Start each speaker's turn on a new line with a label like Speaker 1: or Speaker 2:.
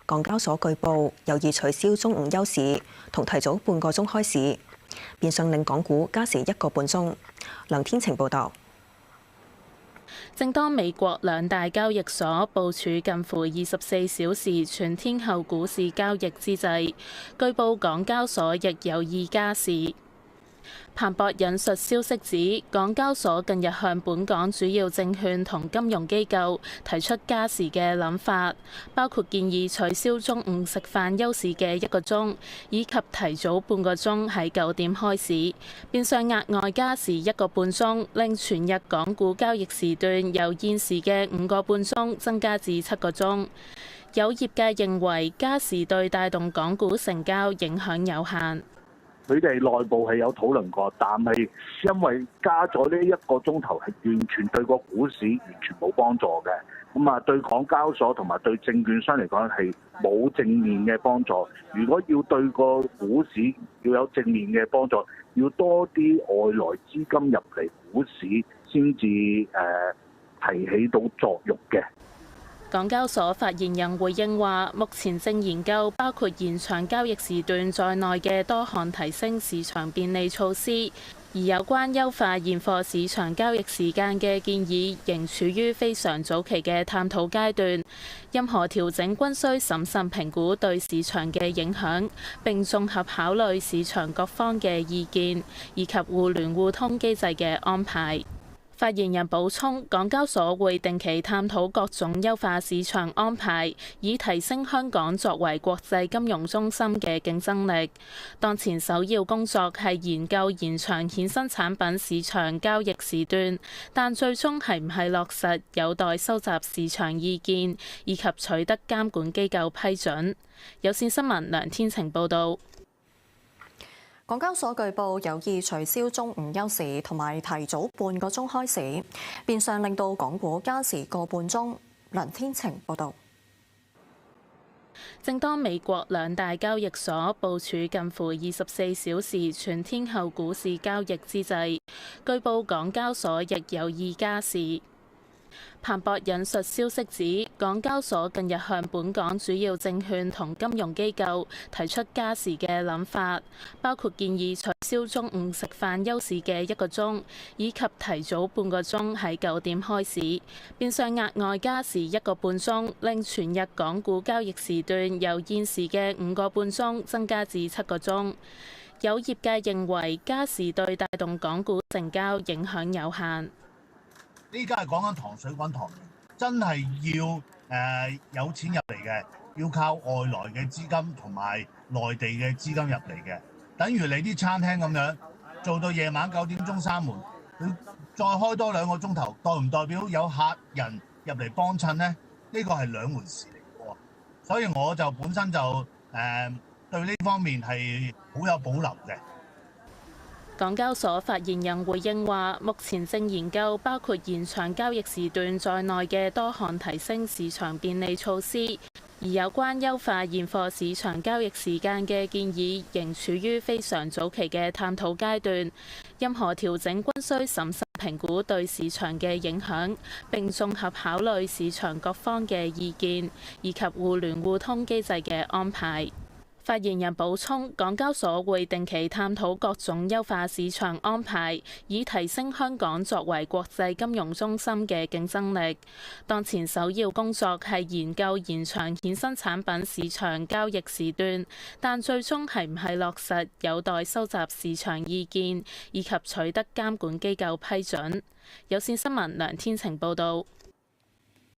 Speaker 1: 港交所據報有意取消中午休市同提早半個鐘開市，變相令港股加時1個半鐘。梁天晴報導。
Speaker 2: 正當美國兩大交易所部署近乎24小時全天候股市交易之際，據報港交所亦有意加時。彭博引述消息指，港交所近日向本港主要證券同金融機構提出加時嘅諗法，包括建議取消中午食飯休市嘅1個鐘，以及提早半個鐘喺9點開市，變相額外加時1個半鐘，令全日港股交易時段由現時嘅5個半鐘增加至7個鐘。有業界認為加時對帶動港股成交影響有限。
Speaker 3: 佢哋內部係有討論過，但係因為加咗呢1個鐘頭係完全對個股市完全冇幫助嘅，咁啊對港交所同埋對證券商嚟講係冇正面嘅幫助。如果要對個股市要有正面嘅幫助，要多啲外來資金入嚟股市先至提起到作用嘅。
Speaker 2: 港交所發言人回應話，目前正研究包括延長交易時段在內嘅多項提升市場便利措施，而有關優化現貨市場交易時間嘅建議仍處於非常早期嘅探討階段，任何調整均需審慎評估對市場嘅影響，並綜合考慮市場各方嘅意見，以及互聯互通機制嘅安排。發言人補充，港交所會定期探討各種優化市場安排，以提升香港作為國際金融中心嘅競爭力。當前首要工作係研究延長衍生產品市場交易時段，但最終係唔係落實，有待收集市場意見，以及取得監管機構批准。有線新聞梁天晴報導。
Speaker 4: 港交所據報有意取消中午休市同埋提早半個鐘開市，變相令到港股加時個半鐘。梁天晴報導。
Speaker 2: 正當美國兩大交易所部署近乎24小時全天候股市交易之際，據報港交所亦有意加時。彭博引述消息指，港交所近日向本港主要證券同金融機構提出加時嘅諗法，包括建議取消中午食飯休市嘅1個鐘，以及提早半個鐘喺9點開市，變相額外加時1個半鐘，令全日港股交易時段由現時嘅5個半鐘增加至7個鐘。有業界認為加時對帶動港股成交影響有限。
Speaker 5: 呢家係講緊糖水滾糖漿，真係要有錢入嚟嘅，要靠外來嘅資金同埋內地嘅資金入嚟嘅。等於你啲餐廳咁樣，做到夜晚9點鐘閂門，佢再開多2個鐘頭，代唔代表有客人入嚟幫襯呢？呢個係兩回事嚟嘅喎。所以我就本身就對呢方面係好有保留嘅。
Speaker 2: 港交所發言人回應話，目前正研究包括延長交易時段在內嘅多項提升市場便利措施，而有關優化現貨市場交易時間嘅建議仍處於非常早期嘅探討階段，任何調整均需審慎評估對市場嘅影響，並綜合考慮市場各方嘅意見，以及互聯互通機制嘅安排。發言人補充，港交所會定期探討各種優化市場安排，以提升香港作為國際金融中心嘅競爭力。當前首要工作係研究延長衍生產品市場交易時段，但最終係唔係落實，有待收集市場意見，以及取得監管機構批准。有線新聞梁天晴報導。